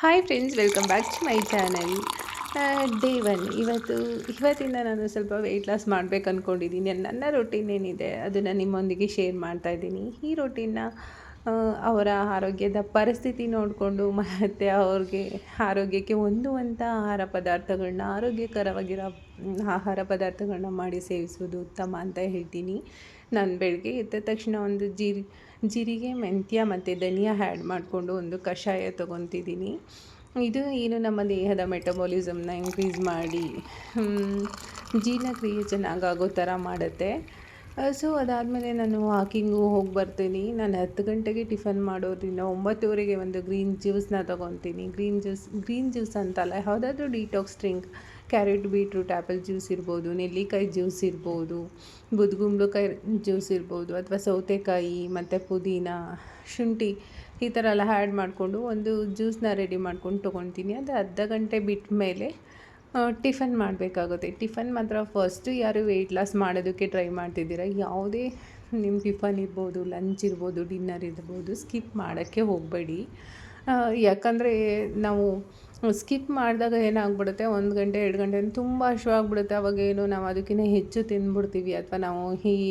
Hi friends, welcome back to my channel. Day one ಇವತ್ತಿಂದ ನಾನು ಸ್ವಲ್ಪ ವೆಯ್ಟ್ ಲಾಸ್ ಮಾಡಬೇಕು ಅಂದ್ಕೊಂಡಿದ್ದೀನಿ. ನನ್ನ ರೊಟೀನ್ ಏನಿದೆ ಅದನ್ನು ನಿಮ್ಮೊಂದಿಗೆ ಶೇರ್ ಮಾಡ್ತಾ ಇದ್ದೀನಿ. ಈ ರೊಟೀನ್ನ ಅವರ ಆರೋಗ್ಯದ ಪರಿಸ್ಥಿತಿ ನೋಡಿಕೊಂಡು ಮತ್ತು ಅವ್ರಿಗೆ ಆರೋಗ್ಯಕ್ಕೆ ಹೊಂದುವಂಥ ಆಹಾರ ಪದಾರ್ಥಗಳನ್ನ, ಆರೋಗ್ಯಕರವಾಗಿರೋ ಆಹಾರ ಪದಾರ್ಥಗಳನ್ನ ಮಾಡಿ ಸೇವಿಸುವುದು ಉತ್ತಮ ಅಂತ ಹೇಳ್ತೀನಿ. ನಾನು ಬೆಳಗ್ಗೆ ಎದ್ದ ತಕ್ಷಣ ಒಂದು ಜೀರಿಗೆ, ಮೆಂತ್ಯ ಮತ್ತು ಧನಿಯಾ ಆ್ಯಡ್ ಮಾಡಿಕೊಂಡು ಒಂದು ಕಷಾಯ ತೊಗೊತಿದ್ದೀನಿ. ಇದು ಏನು ನಮ್ಮ ದೇಹದ ಮೆಟಬಾಲಿಸಮ್ನ ಇನ್ಕ್ರೀಸ್ ಮಾಡಿ ಜೀರ್ಣಕ್ರಿಯೆ ಚೆನ್ನಾಗಾಗೋ ಥರ ಮಾಡುತ್ತೆ. ಸೊ ಅದಾದಮೇಲೆ ನಾನು ವಾಕಿಂಗು ಹೋಗಿ ಬರ್ತೀನಿ. ನಾನು 10 ಗಂಟೆಗೆ ಟಿಫನ್ ಮಾಡೋದ್ರಿಂದ 9:30ಗೆ ಒಂದು ಗ್ರೀನ್ ಜ್ಯೂಸನ್ನ ತೊಗೊತೀನಿ. ಗ್ರೀನ್ ಜ್ಯೂಸ್ ಅಂತಲ್ಲ, ಯಾವುದಾದ್ರೂ detox drink, carrot, beetroot, apple juice ಇರ್ಬೋದು, ನೆಲ್ಲಿಕಾಯಿ ಜ್ಯೂಸ್ ಇರ್ಬೋದು, ಬುದ್ಗುಂಬಳಕಾಯಿ ಜ್ಯೂಸ್ ಇರ್ಬೋದು, ಅಥವಾ ಸೌತೆಕಾಯಿ ಮತ್ತು ಪುದೀನ, ಶುಂಠಿ ಈ ಥರ ಎಲ್ಲ ಆ್ಯಡ್ ಮಾಡಿಕೊಂಡು ಒಂದು ಜ್ಯೂಸನ್ನ ರೆಡಿ ಮಾಡ್ಕೊಂಡು ತೊಗೊತೀನಿ. ಅದು ಅರ್ಧ ಗಂಟೆ ಬಿಟ್ಟ ಮೇಲೆ ಟಿಫನ್ ಮಾಡಬೇಕಾಗುತ್ತೆ. ಟಿಫನ್ ಮಾತ್ರ ಫಸ್ಟು ಯಾರು ವೆಯ್ಟ್ ಲಾಸ್ ಮಾಡೋದಕ್ಕೆ ಟ್ರೈ ಮಾಡ್ತಿದ್ದೀರ, ಯಾವುದೇ ನಿಮ್ಮ ಟಿಫನ್ ಇರ್ಬೋದು, ಲಂಚ್ ಇರ್ಬೋದು, ಡಿನ್ನರ್ ಇರ್ಬೋದು, ಸ್ಕಿಪ್ ಮಾಡೋಕ್ಕೆ ಹೋಗಬೇಡಿ. ಯಾಕಂದರೆ ನಾವು ಸ್ಕಿಪ್ ಮಾಡಿದಾಗ ಏನಾಗ್ಬಿಡುತ್ತೆ, 1 ಗಂಟೆ 2 ಗಂಟೆ ತುಂಬ ಹಶ್ವಾಗ್ಬಿಡುತ್ತೆ. ಅವಾಗೇನು ನಾವು ಅದಕ್ಕಿಂತ ಹೆಚ್ಚು ತಿಂದ್ಬಿಡ್ತೀವಿ, ಅಥವಾ ನಾವು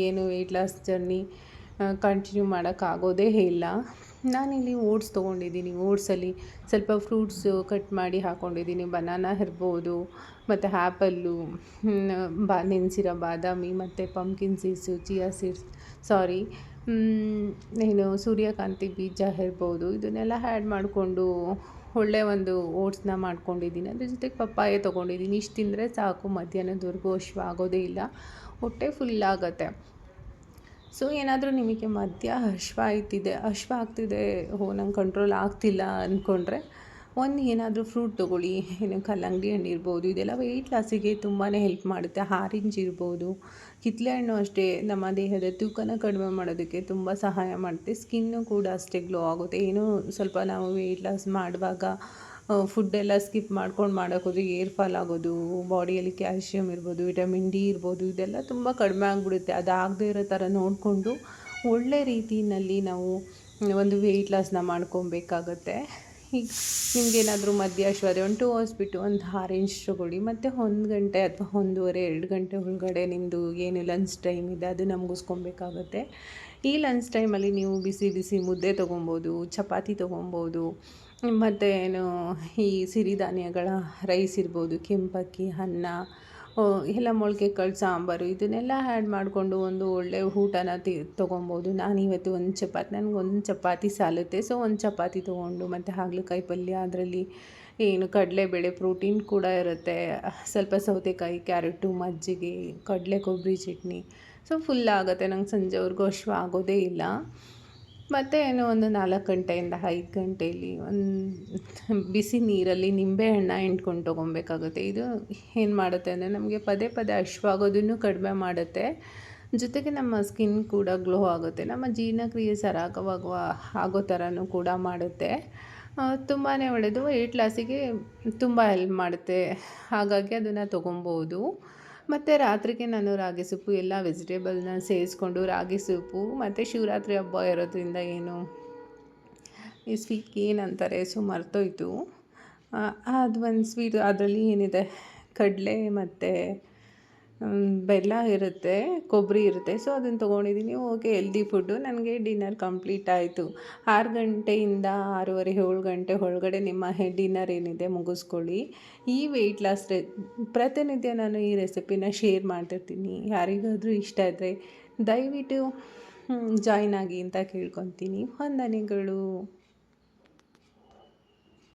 ಏನು ವೆಯ್ಟ್ ಲಾಸ್ ಜರ್ನಿ ಕಂಟಿನ್ಯೂ ಮಾಡೋಕ್ಕಾಗೋದೇ ಇಲ್ಲ. ನಾನಿಲ್ಲಿ ಓಟ್ಸ್ ತೊಗೊಂಡಿದ್ದೀನಿ. ಓಟ್ಸಲ್ಲಿ ಸ್ವಲ್ಪ ಫ್ರೂಟ್ಸು ಕಟ್ ಮಾಡಿ ಹಾಕ್ಕೊಂಡಿದ್ದೀನಿ. ಬನಾನಾ ಇರ್ಬೋದು, ಮತ್ತು ಆ್ಯಪಲ್ಲು, ನೆನೆಸಿರೋ ಬಾದಾಮಿ, ಮತ್ತು ಪಂಪ್ಕಿನ್ ಸೀಡ್ಸು, ಚಿಯಾ ಸೀಡ್ಸ್, ಏನು ಸೂರ್ಯಕಾಂತಿ ಬೀಜ ಇರ್ಬೋದು, ಇದನ್ನೆಲ್ಲ ಆ್ಯಡ್ ಮಾಡಿಕೊಂಡು ಒಳ್ಳೆಯ ಒಂದು ಓಟ್ಸ್ನ ಮಾಡ್ಕೊಂಡಿದ್ದೀನಿ. ಅದ್ರ ಜೊತೆಗೆ ಪಪ್ಪಾಯ ತೊಗೊಂಡಿದ್ದೀನಿ. ಇಷ್ಟು ತಿಂದರೆ ಸಾಕು, ಮಧ್ಯಾಹ್ನದವರೆಗೂ ಹಶ್ವಾಗೋದೇ ಇಲ್ಲ, ಹೊಟ್ಟೆ ಫುಲ್ಲಾಗತ್ತೆ. ಸೊ ಏನಾದರೂ ನಿಮಗೆ ಮಧ್ಯ ಹಶ್ವ ಆಗ್ತಿದೆ, ನಂಗೆ ಕಂಟ್ರೋಲ್ ಆಗ್ತಿಲ್ಲ ಅಂದ್ಕೊಂಡ್ರೆ ಒಂದು ಏನಾದರೂ ಫ್ರೂಟ್ ತೊಗೊಳ್ಳಿ. ಕಲ್ಲಂಗಡಿ ಹಣ್ಣು ಇರ್ಬೋದು, ಇದೆಲ್ಲ ವೆಯ್ಟ್ ಲಾಸಿಗೆ ತುಂಬಾ ಹೆಲ್ಪ್ ಮಾಡುತ್ತೆ. ಆರೆಂಜ್ ಇರ್ಬೋದು, ಕಿತ್ತಳೆ ಹಣ್ಣು ಅಷ್ಟೇ ನಮ್ಮ ದೇಹದ ತೂಕನ ಕಡಿಮೆ ಮಾಡೋದಕ್ಕೆ ತುಂಬ ಸಹಾಯ ಮಾಡುತ್ತೆ. ಸ್ಕಿನ್ನು ಕೂಡ ಅಷ್ಟೇ ಗ್ಲೋ ಆಗುತ್ತೆ. ಏನೋ ಸ್ವಲ್ಪ ನಾವು ವೆಯ್ಟ್ ಲಾಸ್ ಮಾಡುವಾಗ ಫುಡ್ಡೆಲ್ಲ ಸ್ಕಿಪ್ ಮಾಡ್ಕೊಂಡು ಮಾಡೋಕ್ಕೋದ್ರೆ ಏರ್ ಫಾಲ್ ಆಗೋದು, ಬಾಡಿಯಲ್ಲಿ ಕ್ಯಾಲ್ಶಿಯಮ್ ಇರ್ಬೋದು, ವಿಟಮಿನ್ ಡಿ ಇರ್ಬೋದು, ಇದೆಲ್ಲ ತುಂಬ ಕಡಿಮೆ ಆಗಿಬಿಡುತ್ತೆ. ಅದಾಗದೇ ಇರೋ ಥರ ನೋಡಿಕೊಂಡು ಒಳ್ಳೆ ರೀತಿಯಲ್ಲಿ ನಾವು ಒಂದು ವೆಯ್ಟ್ ಲಾಸ್ನ ಮಾಡ್ಕೊಬೇಕಾಗತ್ತೆ. ಈಗ ನಿಮಗೇನಾದರೂ ಮಧ್ಯ ಹಶ್ವಾದ್ರೆ 1 2 ಅವರ್ಸ್ ಬಿಟ್ಟು ಒಂದು ಆರೆಂಜ್ ತೊಗೊಳ್ಳಿ, ಮತ್ತು 1 ಗಂಟೆ ಅಥವಾ 1:30 2 ಗಂಟೆ ಒಳಗಡೆ ನಿಮ್ಮದು ಏನು ಲಂಚ್ ಟೈಮ್ ಇದೆ ಅದನ್ನು ಮುಗಿಸ್ಕೊಬೇಕಾಗತ್ತೆ. ಈ ಲಂಚ್ ಟೈಮಲ್ಲಿ ನೀವು ಬಿಸಿ ಬಿಸಿ ಮುದ್ದೆ ತೊಗೊಬೋದು, ಚಪಾತಿ ತೊಗೊಬೋದು, ಮತ್ತು ಈ ಸಿರಿಧಾನ್ಯಗಳ ರೈಸ್ ಇರ್ಬೋದು, ಕೆಂಪಕ್ಕಿ, ಅನ್ನ, ಎಲ್ಲ ಮೊಳಕೆ ಕಾಳು ಸಾಂಬಾರು, ಇದನ್ನೆಲ್ಲ ಆ್ಯಡ್ ಮಾಡಿಕೊಂಡು ಒಂದು ಒಳ್ಳೆಯ ಊಟನ ತೊಗೊಬೋದು. ನಾನಿವತ್ತು ನನಗೊಂದು ಚಪಾತಿ ಸಾಲುತ್ತೆ. ಸೊ ಒಂದು ಚಪಾತಿ ತೊಗೊಂಡು, ಮತ್ತು ಹಾಗಲಕಾಯಿ ಪಲ್ಯ, ಅದರಲ್ಲಿ ಕಡಲೆಬೇಳೆ ಪ್ರೋಟೀನ್ ಕೂಡ ಇರುತ್ತೆ, ಸ್ವಲ್ಪ ಸೌತೆಕಾಯಿ, ಕ್ಯಾರೆಟು, ಮಜ್ಜಿಗೆ, ಕಡಲೆ ಕೊಬ್ಬರಿ ಚಟ್ನಿ. ಸೊ ಫುಲ್ ಆಗುತ್ತೆ, ನಂಗೆ ಸಂಜೆವರೆಗೂ ಆಗೋದೇ ಇಲ್ಲ. ಮತ್ತು ಒಂದು 4 ಗಂಟೆಯಿಂದ 5 ಗಂಟೆಯಲ್ಲಿ ಬಿಸಿ ನೀರಲ್ಲಿ ನಿಂಬೆಹಣ್ಣ ಹಿಂಡ್ಕೊಂಡು ತೊಗೊಬೇಕಾಗುತ್ತೆ. ಇದು ಏನು ಮಾಡುತ್ತೆ ಅಂದರೆ ನಮಗೆ ಪದೇ ಪದೇ ಹಶ್ವಾಗೋದನ್ನು ಕಡಿಮೆ ಮಾಡುತ್ತೆ. ಜೊತೆಗೆ ನಮ್ಮ ಸ್ಕಿನ್ ಕೂಡ ಗ್ಲೋ ಆಗುತ್ತೆ. ನಮ್ಮ ಜೀರ್ಣಕ್ರಿಯೆ ಆಗೋ ಥರನೂ ಕೂಡ ಮಾಡುತ್ತೆ. ತುಂಬಾ ಒಳ್ಳೆಯದು. ವೆಯ್ಟ್ ಲಾಸಿಗೆ ತುಂಬ ಹೆಲ್ಪ್ ಮಾಡುತ್ತೆ. ಹಾಗಾಗಿ ಅದನ್ನು ತೊಗೊಬೋದು. ಮತ್ತು ರಾತ್ರಿಗೆ ನಾನು ರಾಗಿ ಸೊಪ್ಪು, ಎಲ್ಲ ವೆಜಿಟೇಬಲ್ನ ಸೇರಿಸ್ಕೊಂಡು ರಾಗಿ ಸೊಪ್ಪು, ಮತ್ತು ಶಿವರಾತ್ರಿ ಹಬ್ಬ ಇರೋದ್ರಿಂದ ಈ ಸ್ವೀಟ್ಗೆ ಏನಂತಾರೆ, ಸೊ ಮರ್ತೋಯ್ತು. ಅದು ಒಂದು ಸ್ವೀಟ್, ಅದರಲ್ಲಿ ಏನಿದೆ, ಕಡಲೆ ಮತ್ತು ಬೆಲ್ಲ ಇರುತ್ತೆ, ಕೊಬ್ಬರಿ ಇರುತ್ತೆ. ಸೊ ಅದನ್ನು ತೊಗೊಂಡಿದ್ದೀನಿ. Okay, healthy food. ನನಗೆ ಡಿನ್ನರ್ ಕಂಪ್ಲೀಟ್ ಆಯಿತು. 6 ಗಂಟೆಯಿಂದ 6:30 7 ಗಂಟೆ ಒಳಗಡೆ ನಿಮ್ಮ ಡಿನ್ನರ್ ಏನಿದೆ ಮುಗಿಸ್ಕೊಳ್ಳಿ. ಈ ವೆಯ್ಟ್ ಲಾಸ್ ಪ್ರತಿನಿತ್ಯ ನಾನು ಈ ರೆಸಿಪಿನ ಶೇರ್ ಮಾಡ್ತಿರ್ತೀನಿ. ಯಾರಿಗಾದರೂ ಇಷ್ಟ ಇದ್ದರೆ ದಯವಿಟ್ಟು ಜಾಯ್ನ್ ಆಗಿ ಅಂತ ಕೇಳ್ಕೊತೀನಿ. ವಂದನೆಗಳು.